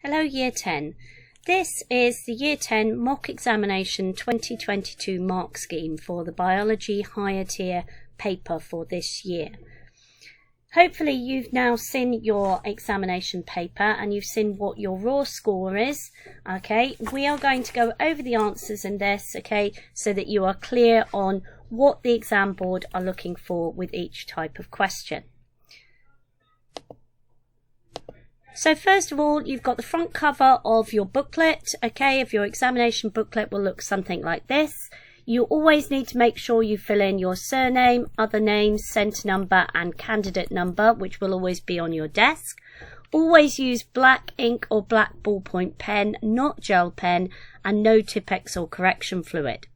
Hello Year 10. This is the Year 10 Mock Examination 2022 mark scheme for the Biology Higher Tier paper for this year. Hopefully you've now seen your examination paper and you've seen what your raw score is. Okay, we are going to go over the answers in this, okay, so that you are clear on what the exam board are looking for with each type of question. So first of all, you've got the front cover of your booklet, okay, of your examination booklet will look something like this. You always need to make sure you fill in your surname, other names, centre number and candidate number, which will always be on your desk. Always use black ink or black ballpoint pen, not gel pen, and no Tipp-Ex or correction fluid.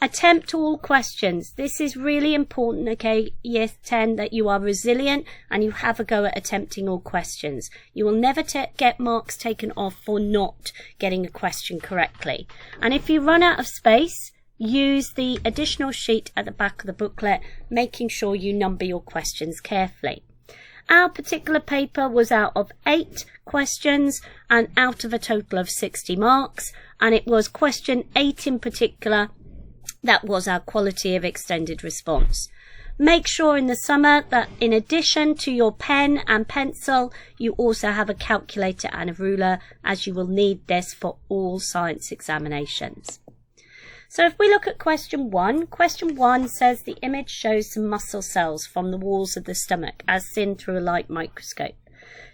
Attempt all questions. This is really important, okay, Year 10, that you are resilient and you have a go at attempting all questions. You will never get marks taken off for not getting a question correctly. And if you run out of space, use the additional sheet at the back of the booklet, making sure you number your questions carefully. Our particular paper was out of 8 questions and out of a total of 60 marks, and it was question 8 in particular that was our quality of extended response. Make sure in the summer that in addition to your pen and pencil, you also have a calculator and a ruler, as you will need this for all science examinations. So if we look at question 1 says the image shows some muscle cells from the walls of the stomach as seen through a light microscope.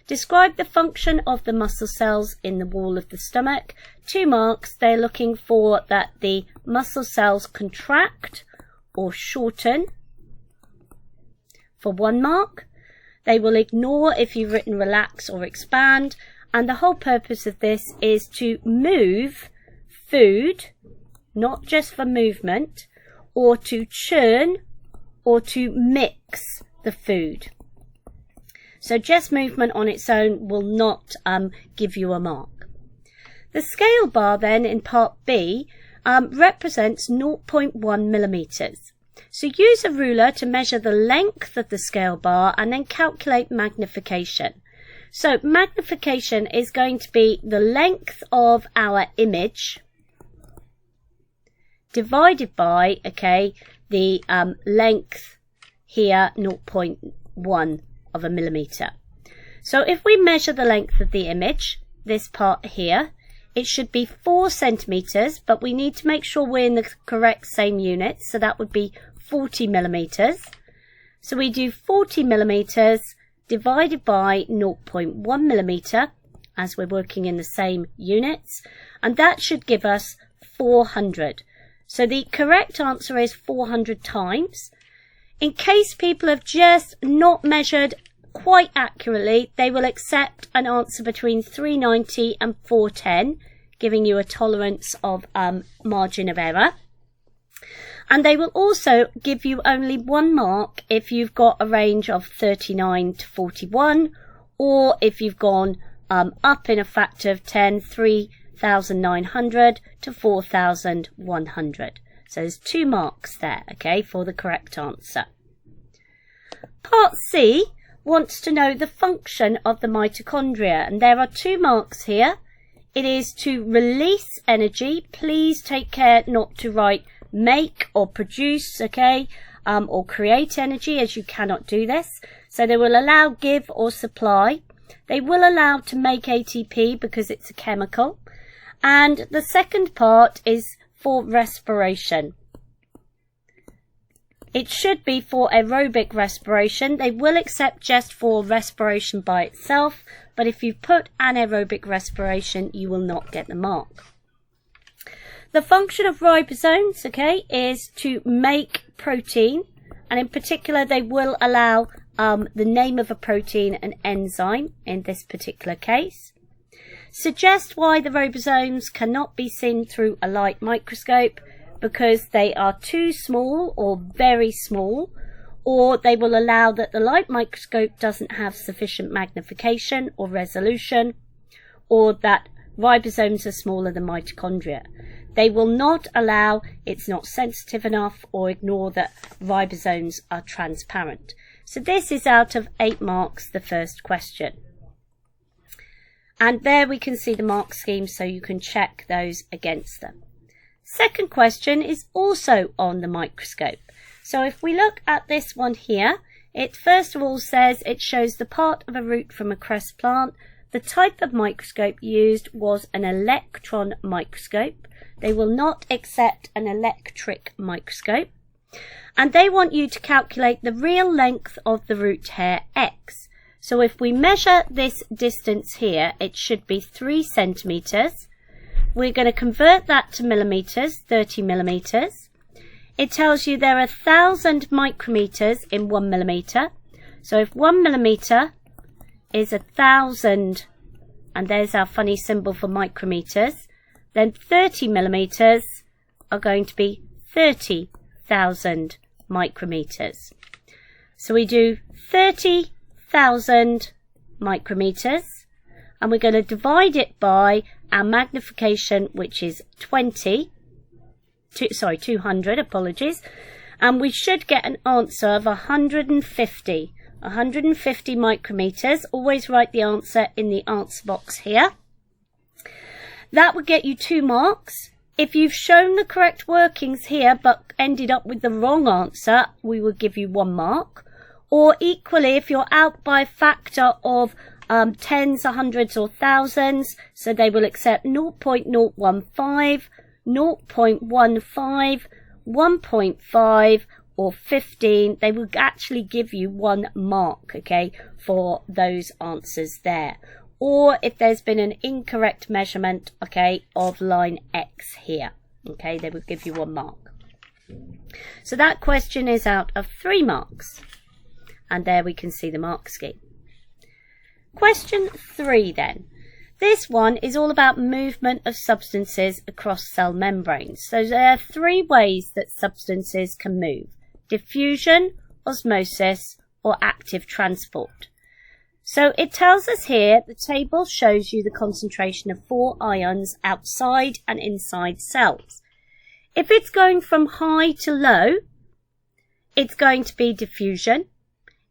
Describe the function of the muscle cells in the wall of the stomach. 2 marks. They're looking for that the muscle cells contract or shorten. For 1 mark. They will ignore if you've written relax or expand. And the whole purpose of this is to move food, not just for movement, or to churn or to mix the food. So just movement on its own will not give you a mark. The scale bar then in part B represents 0.1 millimeters. So use a ruler to measure the length of the scale bar and then calculate magnification. So magnification is going to be the length of our image divided by, okay, the length here, 0.1 of a millimeter. So if we measure the length of the image, this part here, it should be 4 centimeters, but we need to make sure we're in the correct same units, so that would be 40 millimeters. So we do 40 millimeters divided by 0.1 millimeter, as we're working in the same units, and that should give us 400. So the correct answer is 400 times. In case people have just not measured quite accurately, they will accept an answer between 390 and 410, giving you a tolerance of margin of error. And they will also give you only 1 mark if you've got a range of 39 to 41, or if you've gone up in a factor of 10, 3,900 to 4,100. So there's 2 marks there, okay, for the correct answer. Part C wants to know the function of the mitochondria, and there are 2 marks here. It is to release energy. Please take care not to write make or produce, okay, or create energy, as you cannot do this. So they will allow give or supply. They will allow to make ATP because it's a chemical. And the second part is for respiration. It should be for aerobic respiration. They will accept just for respiration by itself, but if you put anaerobic respiration, you will not get the mark. The function of ribosomes, okay, is to make protein, and in particular they will allow the name of a protein, an enzyme in this particular case. Suggest why the ribosomes cannot be seen through a light microscope, because they are too small or very small, or they will allow that the light microscope doesn't have sufficient magnification or resolution, or that ribosomes are smaller than mitochondria. They will not allow it's not sensitive enough, or ignore that ribosomes are transparent. So this is out of 8 marks, the first question. And there we can see the mark scheme, so you can check those against them. Second question is also on the microscope. So if we look at this one here, it first of all says it shows the part of a root from a cress plant. The type of microscope used was an electron microscope. They will not accept an electric microscope. And they want you to calculate the real length of the root hair X. So if we measure this distance here, it should be 3 centimeters. We're going to convert that to millimeters, 30 millimeters. It tells you there are 1,000 micrometers in 1 millimeter. So if 1 millimeter is 1,000, and there's our funny symbol for micrometers, then 30 millimeters are going to be 30,000 micrometers. So we do 30,000 micrometers, and we're going to divide it by our magnification, which is 200, apologies, and we should get an answer of 150 micrometers. Always write the answer in the answer box here. That would get you 2 marks. If you've shown the correct workings here but ended up with the wrong answer, we will give you 1 mark. Or equally, if you're out by a factor of tens, hundreds or thousands, so they will accept 0.015, 0.15, 1.5 or 15. They will actually give you 1 mark, okay, for those answers there. Or if there's been an incorrect measurement, okay, of line X here, okay, they will give you 1 mark. So that question is out of 3 marks. And there we can see the mark scheme. Question 3 then. This one is all about movement of substances across cell membranes. So there are 3 ways that substances can move: diffusion, osmosis, or active transport. So it tells us here, the table shows you the concentration of 4 ions outside and inside cells. If it's going from high to low, it's going to be diffusion.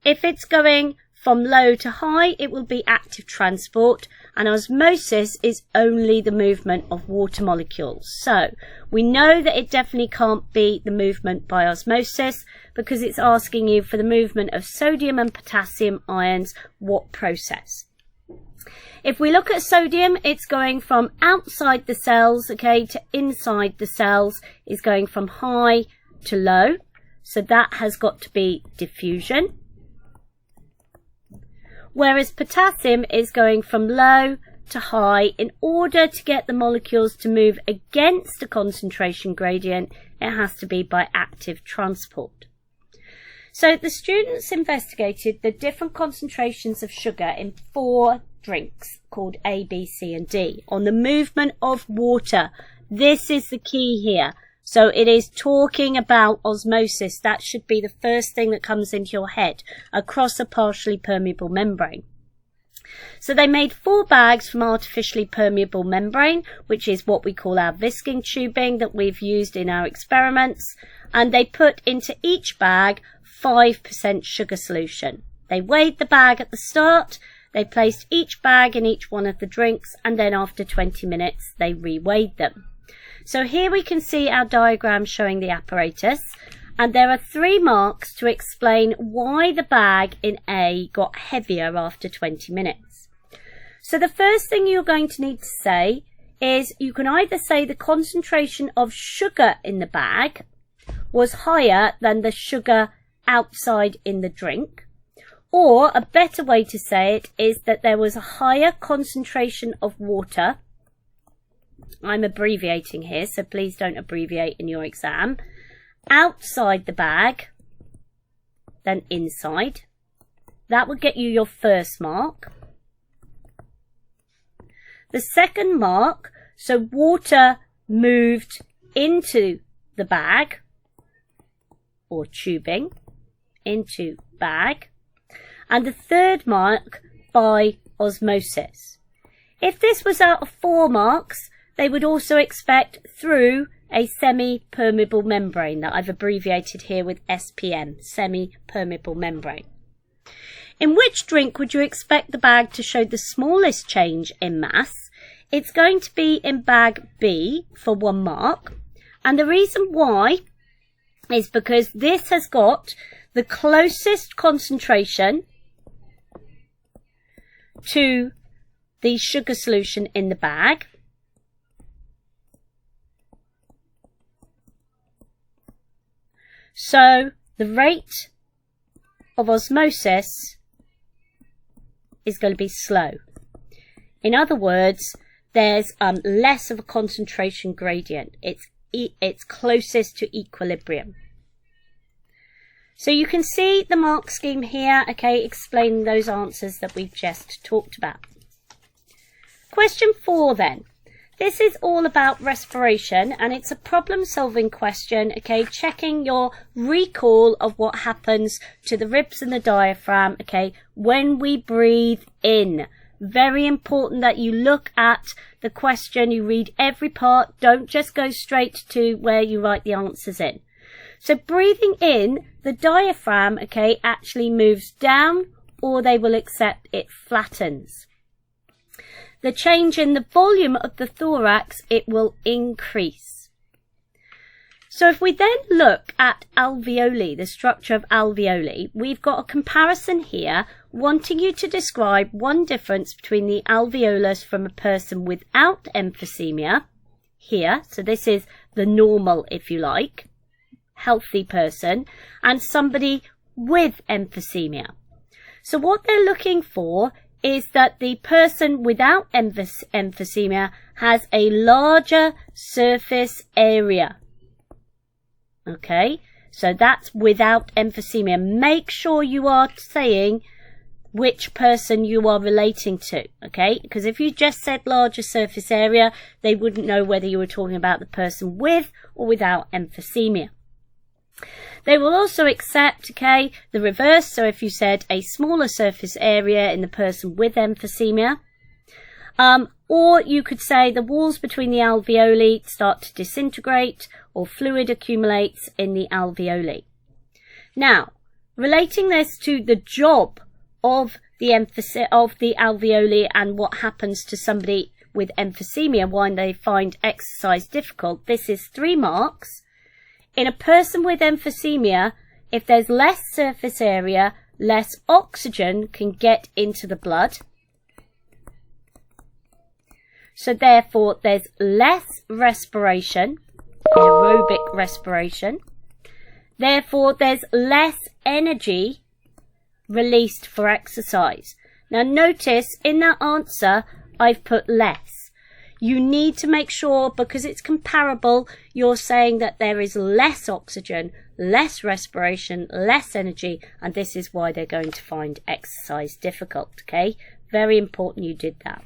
If it's going from low to high, it will be active transport, and osmosis is only the movement of water molecules. So we know that it definitely can't be the movement by osmosis, because it's asking you for the movement of sodium and potassium ions, what process. If we look at sodium, it's going from outside the cells, okay, to inside the cells, is going from high to low. So that has got to be diffusion. Whereas potassium is going from low to high. In order to get the molecules to move against the concentration gradient, it has to be by active transport. So the students investigated the different concentrations of sugar in 4 drinks called A, B, C and D on the movement of water. This is the key here. So it is talking about osmosis. That should be the first thing that comes into your head, across a partially permeable membrane. So they made 4 bags from artificially permeable membrane, which is what we call our Visking tubing that we've used in our experiments. And they put into each bag 5% sugar solution. They weighed the bag at the start. They placed each bag in each one of the drinks, and then after 20 minutes they reweighed them. So here we can see our diagram showing the apparatus, and there are 3 marks to explain why the bag in A got heavier after 20 minutes. So the first thing you're going to need to say is you can either say the concentration of sugar in the bag was higher than the sugar outside in the drink, or a better way to say it is that there was a higher concentration of water. I'm abbreviating here, so please don't abbreviate in your exam. Outside the bag than inside. That would get you your first mark. The second mark, so water moved into the bag or tubing, into bag. And the third mark by osmosis. If this was out of 4 marks, they would also expect through a semi-permeable membrane that I've abbreviated here with SPM, semi-permeable membrane. In which drink would you expect the bag to show the smallest change in mass? It's going to be in bag B for 1 mark. And the reason why is because this has got the closest concentration to the sugar solution in the bag. So the rate of osmosis is going to be slow. In other words, there's less of a concentration gradient. It's closest to equilibrium. So you can see the mark scheme here, okay, explaining those answers that we've just talked about. Question 4 then. This is all about respiration, and it's a problem-solving question, okay, checking your recall of what happens to the ribs and the diaphragm, okay, when we breathe in. Very important that you look at the question, you read every part, don't just go straight to where you write the answers in. So breathing in, the diaphragm, okay, actually moves down, or they will accept it flattens. The change in the volume of the thorax, it will increase. So if we then look at alveoli, the structure of alveoli, we've got a comparison here wanting you to describe one difference between the alveolus from a person without emphysema here. So this is the normal, if you like, healthy person, and somebody with emphysema. So what they're looking for is that the person without emphysema has a larger surface area. Okay, so that's without emphysema. Make sure you are saying which person you are relating to, okay? Because if you just said larger surface area, they wouldn't know whether you were talking about the person with or without emphysema. They will also accept, okay, the reverse. So if you said a smaller surface area in the person with emphysema, or you could say the walls between the alveoli start to disintegrate or fluid accumulates in the alveoli. Now, relating this to the job of the alveoli and what happens to somebody with emphysema when they find exercise difficult, this is 3 marks. In a person with emphysema, if there's less surface area, less oxygen can get into the blood. So therefore, there's less respiration, aerobic respiration. Therefore, there's less energy released for exercise. Now notice in that answer, I've put less. You need to make sure, because it's comparable, you're saying that there is less oxygen, less respiration, less energy, and this is why they're going to find exercise difficult, okay? Very important you did that.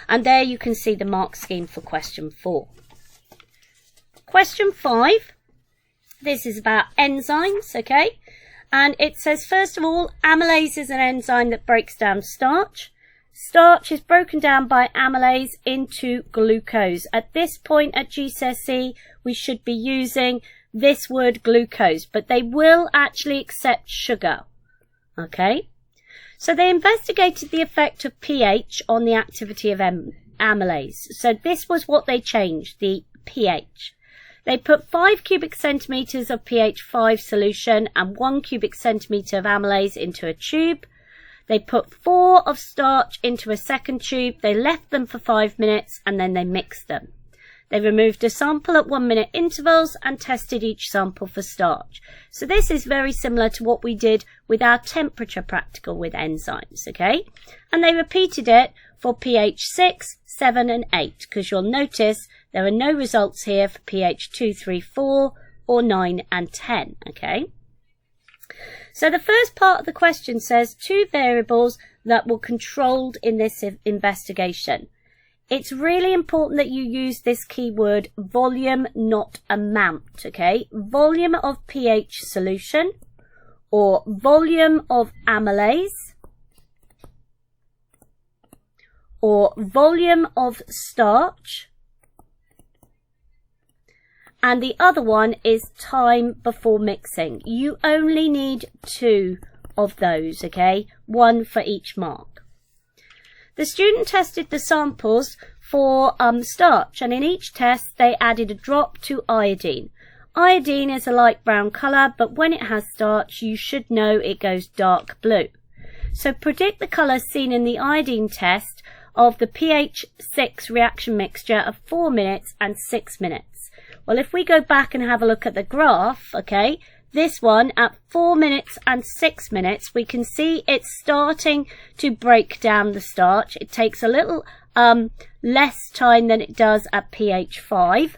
And there you can see the mark scheme for question 4. Question 5, this is about enzymes, okay? And it says, first of all, amylase is an enzyme that breaks down starch. Starch is broken down by amylase into glucose. At this point at GCSE, we should be using this word glucose, but they will actually accept sugar. Okay? So they investigated the effect of pH on the activity of amylase. So this was what they changed, the pH. They put 5 cubic centimetres of pH 5 solution and 1 cubic centimetre of amylase into a tube. They put 4 of starch into a second tube. They left them for 5 minutes and then they mixed them. They removed a sample at 1 minute intervals and tested each sample for starch. So this is very similar to what we did with our temperature practical with enzymes, okay? And they repeated it for pH 6, 7 and 8, because you'll notice there are no results here for pH 2, 3, 4 or 9 and 10, okay? So the first part of the question says 2 variables that were controlled in this investigation. It's really important that you use this keyword volume, not amount, okay? Volume of pH solution or volume of amylase or volume of starch. And the other one is time before mixing. You only need 2 of those, okay? 1 for each mark. The student tested the samples for starch, and in each test they added a drop to iodine. Iodine is a light brown colour, but when it has starch you should know it goes dark blue. So predict the colour seen in the iodine test of the pH 6 reaction mixture of 4 minutes and 6 minutes. Well, if we go back and have a look at the graph, okay, this one at 4 minutes and 6 minutes, we can see it's starting to break down the starch. It takes a little less time than it does at pH 5.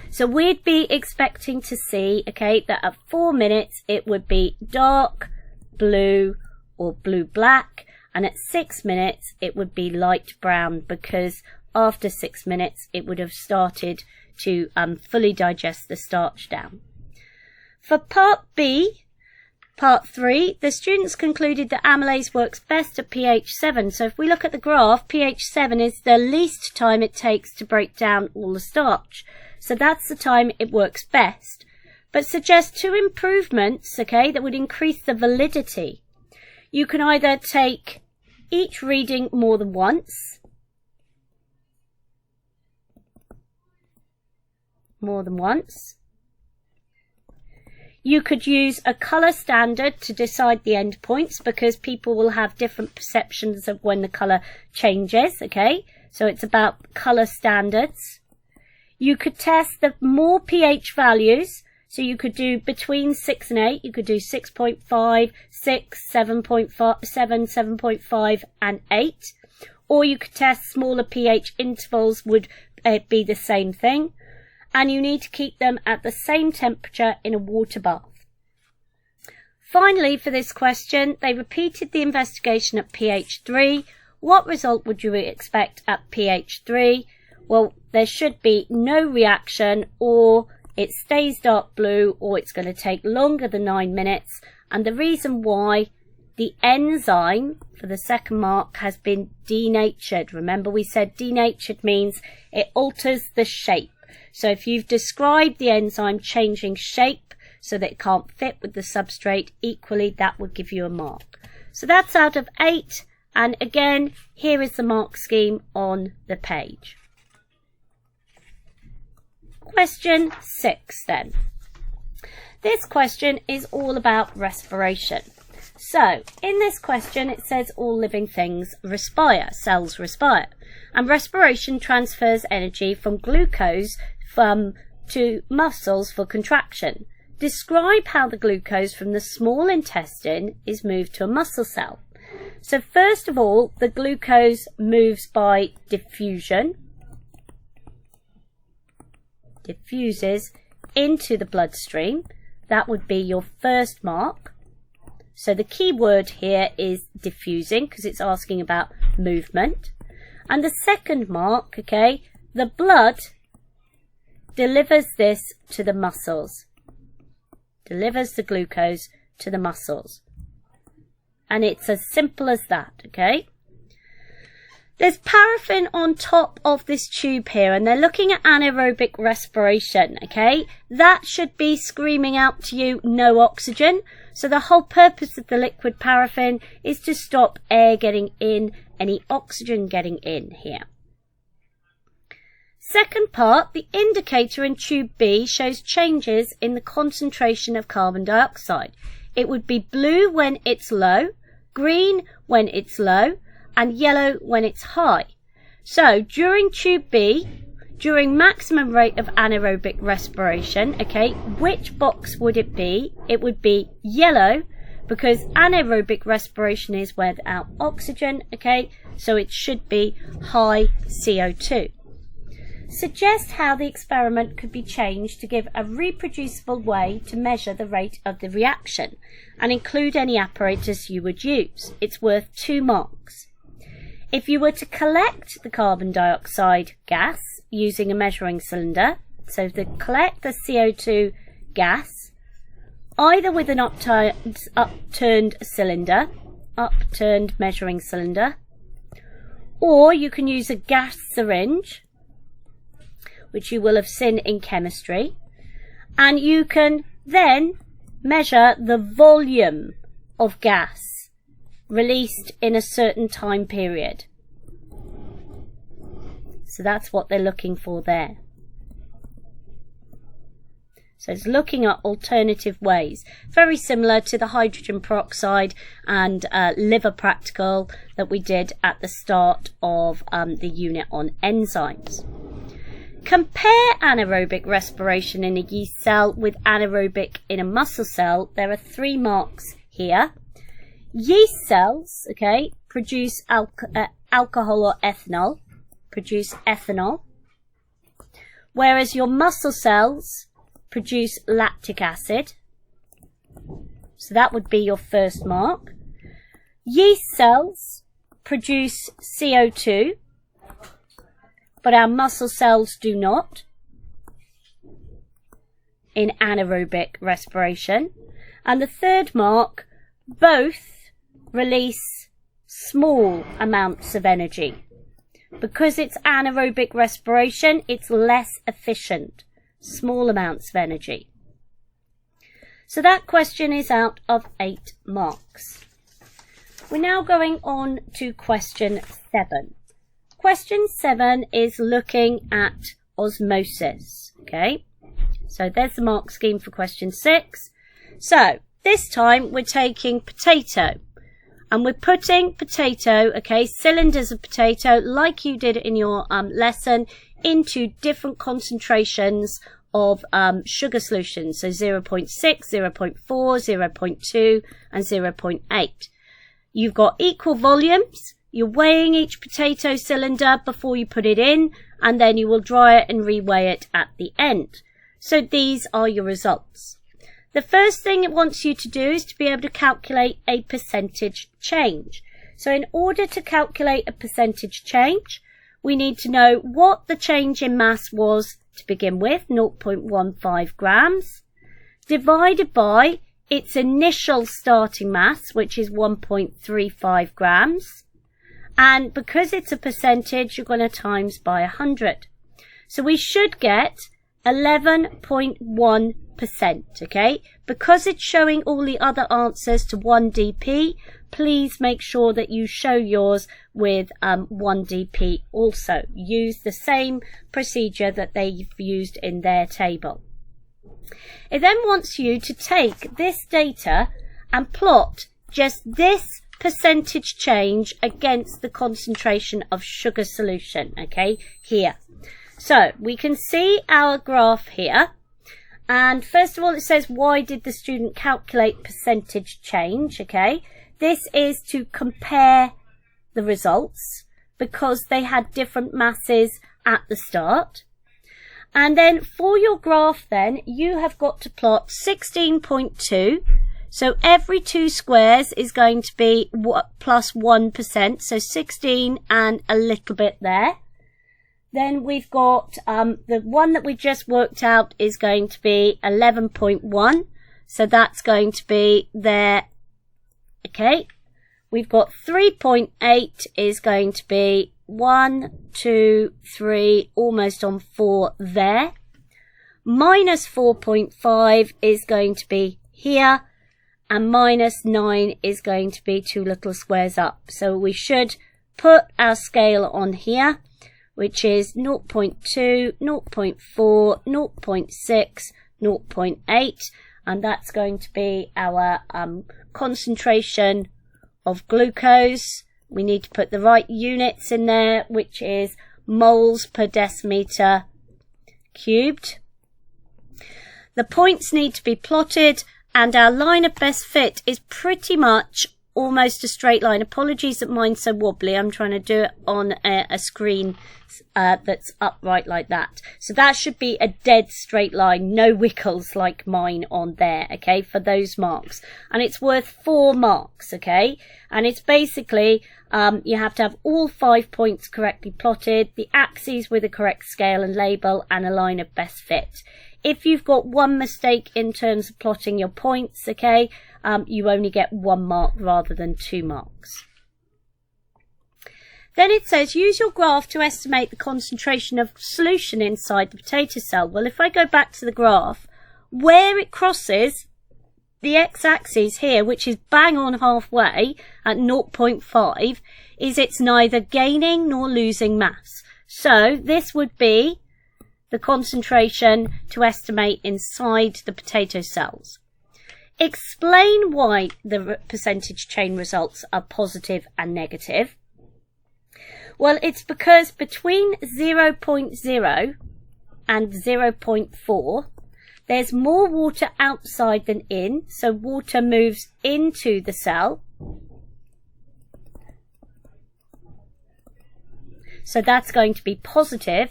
So we'd be expecting to see, okay, that at 4 minutes it would be dark blue or blue-black, and at 6 minutes it would be light brown, because after 6 minutes it would have started to fully digest the starch down. For part B, part 3, the students concluded that amylase works best at pH 7. So if we look at the graph, pH 7 is the least time it takes to break down all the starch. So that's the time it works best. But suggest 2 improvements, okay, that would increase the validity. You can either take each reading more than once, You could use a colour standard to decide the endpoints, because people will have different perceptions of when the colour changes, okay? So it's about colour standards. You could test the more pH values, so you could do between 6 and 8, you could do 6.5, 6, 7.5, 7, 7.5 and 8. Or you could test smaller pH intervals, would be the same thing. And you need to keep them at the same temperature in a water bath. Finally, for this question, they repeated the investigation at pH 3. What result would you expect at pH 3? Well, there should be no reaction, or it stays dark blue, or it's going to take longer than 9 minutes. And the reason why, the enzyme for the second mark has been denatured. Remember, we said denatured means it alters the shape. So if you've described the enzyme changing shape so that it can't fit with the substrate equally, that would give you a mark. So that's out of 8. And again, here is the mark scheme on the page. Question 6 then. This question is all about respiration. So in this question it says all living things respire, cells respire. And respiration transfers energy from glucose to muscles for contraction. Describe how the glucose from the small intestine is moved to a muscle cell. So first of all, the glucose moves by diffusion. Diffuses into the bloodstream. That would be your first mark. So the key word here is diffusing, because it's asking about movement. And the second mark, okay, the blood delivers this to the muscles. Delivers the glucose to the muscles. And it's as simple as that, okay? There's paraffin on top of this tube here, and they're looking at anaerobic respiration, okay? That should be screaming out to you, no oxygen. So the whole purpose of the liquid paraffin is to stop air getting in, any oxygen getting in here. Second part, the indicator in tube B shows changes in the concentration of carbon dioxide. It would be blue when it's low, green when it's low, and yellow when it's high. So during tube B, during maximum rate of anaerobic respiration, okay, which box would it be? It would be yellow, because anaerobic respiration is without oxygen, okay, so it should be high CO2. Suggest how the experiment could be changed to give a reproducible way to measure the rate of the reaction, and include any apparatus you would use. It's worth 2 marks. If you were to collect the carbon dioxide gas using a measuring cylinder, so to collect the CO2 gas, either with an upturned measuring cylinder, or you can use a gas syringe, which you will have seen in chemistry, and you can then measure the volume of gas released in a certain time period. So that's what they're looking for there. So it's looking at alternative ways, very similar to the hydrogen peroxide and liver practical that we did at the start of the unit on enzymes. Compare anaerobic respiration in a yeast cell with anaerobic in a muscle cell. There are 3 marks here. Yeast cells, okay, produce alcohol or ethanol, produce ethanol, whereas your muscle cells produce lactic acid. So that would be your first mark. Yeast cells produce CO2, but our muscle cells do not in anaerobic respiration. And the third mark, both release small amounts of energy. Because it's anaerobic respiration, it's less efficient. Small amounts of energy. So that question is out of 8 marks. We're now going on to question 7. Question 7 is looking at osmosis. Okay, so there's the mark scheme for question 6. So this time we're taking potato and we're putting potato, okay, cylinders of potato like you did in your lesson, into different concentrations of sugar solutions, so 0.6, 0.4, 0.2 and 0.8. You've got equal volumes, you're weighing each potato cylinder before you put it in, and then you will dry it and reweigh it at the end. So these are your results. The first thing it wants you to do is to be able to calculate a percentage change. So in order to calculate a percentage change, we need to know what the change in mass was to begin with, 0.15 grams, divided by its initial starting mass, which is 1.35 grams. And because it's a percentage, you're going to times by 100. So we should get 11.1%, okay? Because it's showing all the other answers to 1dp, please make sure that you show yours with 1dp also. Use the same procedure that they've used in their table. It then wants you to take this data and plot just this percentage change against the concentration of sugar solution, okay, here. So we can see our graph here. And first of all, it says, why did the student calculate percentage change? Okay, this is to compare the results because they had different masses at the start. And then for your graph then, you have got to plot 16.2. So every 2 squares is going to be plus 1%. So 16 and a little bit there. Then we've got the one that we just worked out is going to be 11.1. So that's going to be there. Okay. We've got 3.8 is going to be 1, 2, 3, almost on 4 there. Minus 4.5 is going to be here. And minus 9 is going to be 2 little squares up. So we should put our scale on here, which is 0.2, 0.4, 0.6, 0.8, and that's going to be our concentration of glucose. We need to put the right units in there, which is moles per decimeter cubed. The points need to be plotted, and our line of best fit is pretty much almost a straight line. Apologies that mine's so wobbly. I'm trying to do it on a screen that's upright like that. So that should be a dead straight line, no wiggles like mine on there, okay, for those marks. And it's worth 4 marks, okay? And it's basically, you have to have all 5 points correctly plotted, the axes with a correct scale and label, and a line of best fit. If you've got 1 mistake in terms of plotting your points, okay, you only get 1 mark rather than 2 marks. Then it says, use your graph to estimate the concentration of solution inside the potato cell. Well, if I go back to the graph, where it crosses the x-axis here, which is bang on halfway at 0.5, is it's neither gaining nor losing mass. So this would be the concentration to estimate inside the potato cells. Explain why the percentage change results are positive and negative. Well, it's because between 0.0 and 0.4, there's more water outside than in, so water moves into the cell. So that's going to be positive.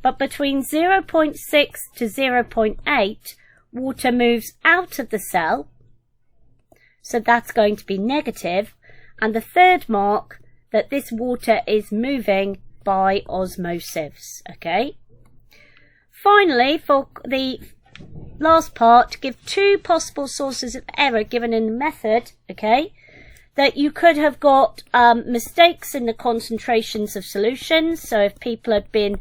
But between 0.6 to 0.8, water moves out of the cell. So that's going to be negative. And the third mark, that this water is moving by osmosis. Okay. Finally, for the last part, give two possible sources of error given in the method. Okay. That you could have got mistakes in the concentrations of solutions. So if people had been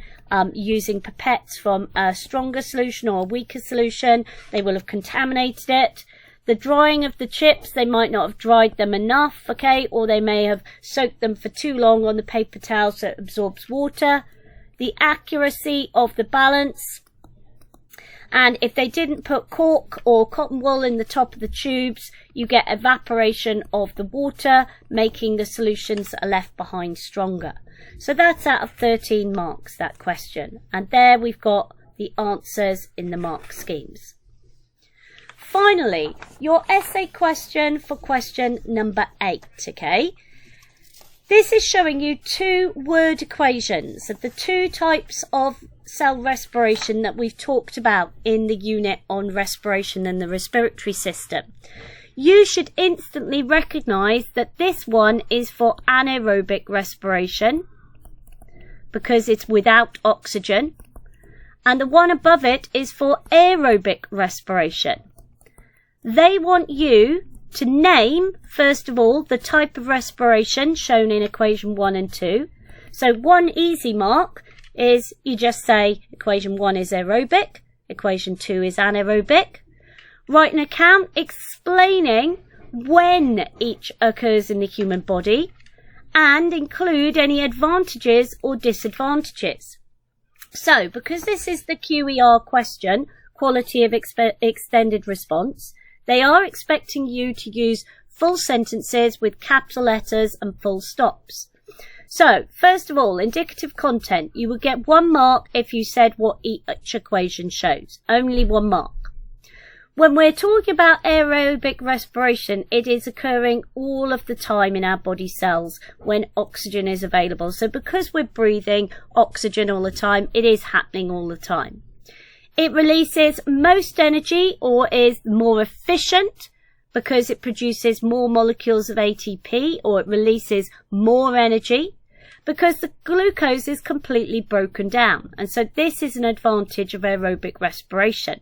using pipettes from a stronger solution or a weaker solution, they will have contaminated it. The drying of the chips, they might not have dried them enough, okay, or they may have soaked them for too long on the paper towel so it absorbs water. The accuracy of the balance. And if they didn't put cork or cotton wool in the top of the tubes, you get evaporation of the water, making the solutions that are left behind stronger. So that's out of 13 marks, that question. And there we've got the answers in the mark schemes. Finally, your essay question for question number 8, okay? This is showing you two word equations of the two types of cell respiration that we've talked about in the unit on respiration and the respiratory system. You should instantly recognize that this one is for anaerobic respiration because it's without oxygen, and the one above it is for aerobic respiration. They want you to name, first of all, the type of respiration shown in equation 1 and 2. So one easy mark is you just say equation 1 is aerobic, equation 2 is anaerobic. Write an account explaining when each occurs in the human body and include any advantages or disadvantages. So, because this is the QER question, quality of extended response, they are expecting you to use full sentences with capital letters and full stops. So, first of all, indicative content. You would get 1 mark if you said what each equation shows. Only 1 mark. When we're talking about aerobic respiration, it is occurring all of the time in our body cells when oxygen is available. So because we're breathing oxygen all the time, it is happening all the time. It releases most energy or is more efficient because it produces more molecules of ATP, or it releases more energy because the glucose is completely broken down. And so this is an advantage of aerobic respiration.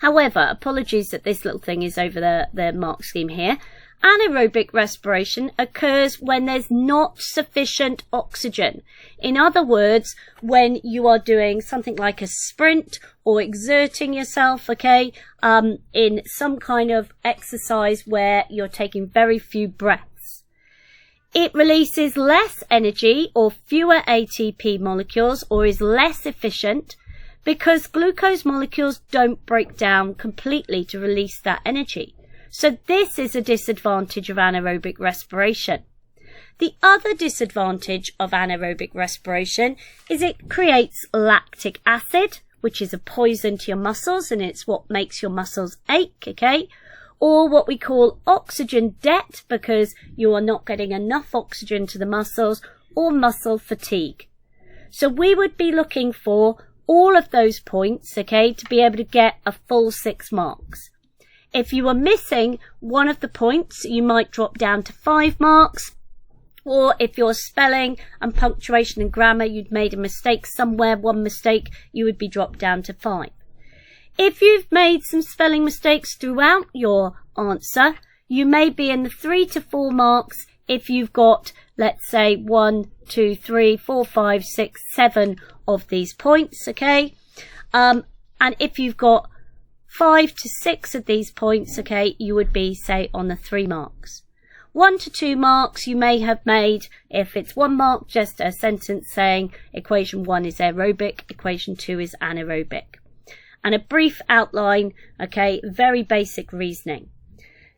However, apologies that this little thing is over the mark scheme here. Anaerobic respiration occurs when there's not sufficient oxygen. In other words, when you are doing something like a sprint or exerting yourself, okay, in some kind of exercise where you're taking very few breaths. It releases less energy or fewer ATP molecules, or is less efficient because glucose molecules don't break down completely to release that energy. So this is a disadvantage of anaerobic respiration. The other disadvantage of anaerobic respiration is it creates lactic acid, which is a poison to your muscles, and it's what makes your muscles ache, okay? Or what we call oxygen debt, because you are not getting enough oxygen to the muscles, or muscle fatigue. So we would be looking for all of those points, okay, to be able to get a full 6 marks. If you are missing one of the points, you might drop down to 5 marks. Or if your spelling and punctuation and grammar, you'd made a mistake somewhere, one mistake, you would be dropped down to 5. If you've made some spelling mistakes throughout your answer, you may be in the 3 to 4 marks if you've got, let's say, 1, 2, 3, 4, 5, 6, 7 of these points, okay? And if you've got 5 to 6 of these points, okay, you would be, say, on the 3 marks. 1 to 2 marks you may have made, if it's 1 mark, just a sentence saying equation 1 is aerobic, equation 2 is anaerobic. And a brief outline, okay, very basic reasoning.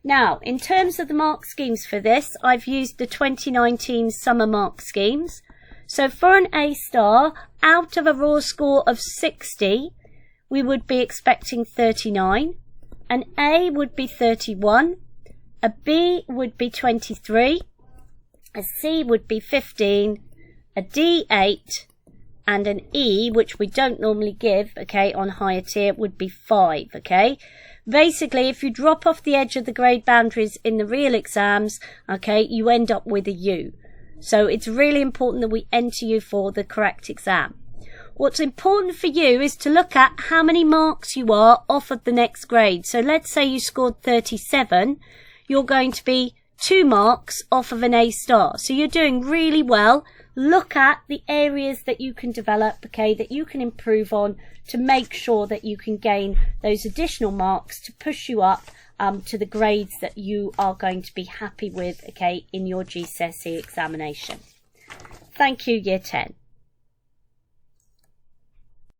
Now, in terms of the mark schemes for this, I've used the 2019 summer mark schemes. So for an A star, out of a raw score of 60, we would be expecting 39. An A would be 31. A B would be 23, a C would be 15, a D 8, and an E, which we don't normally give, okay, on higher tier, would be 5, okay. Basically, if you drop off the edge of the grade boundaries in the real exams, okay, you end up with a U. So it's really important that we enter you for the correct exam. What's important for you is to look at how many marks you are off of the next grade. So let's say you scored 37. You're going to be 2 marks off of an A star. So you're doing really well. Look at the areas that you can develop, okay, that you can improve on to make sure that you can gain those additional marks to push you up to the grades that you are going to be happy with, okay, in your GCSE examination. Thank you, Year 10.